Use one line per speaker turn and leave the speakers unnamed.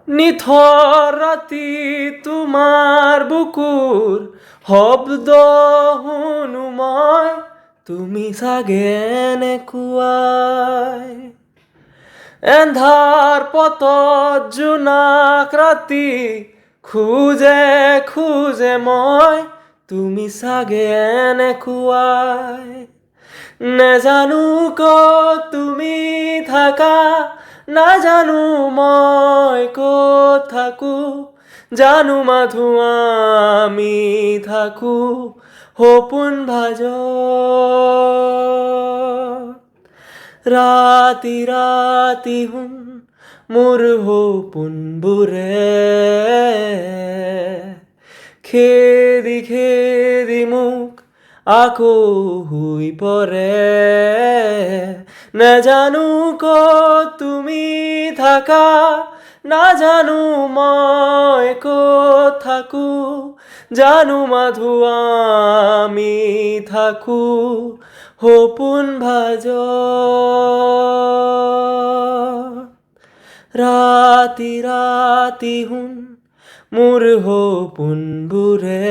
নিথৰ ৰাতি তোমাৰ বুকুৰ শব্দ শুনো মই, তুমি চাগে এনেকুৱাই। এন্ধাৰ পথত জোনাক ৰাতি খোজে খোজে মই, তুমি চাগে এনেকুৱাই। নেজানো ক'ত তুমি থাকা, নাজানো মই ক'ত থাকো, জানো মাথো আমি থাকো সপোন ভাজত। ৰাতি ৰাতি শুন মোৰ সপোনবোৰে, খেদি খেদি মোক আকৌ শুই পৰে। নেজানো ক'ত তুমি থাকা, নাজানো মই ক'ত থাকো, জানো মাথো আমি থাকো সপোন ভাজত। ৰাতি ৰাতি শুন মোৰ সপোনবোৰে।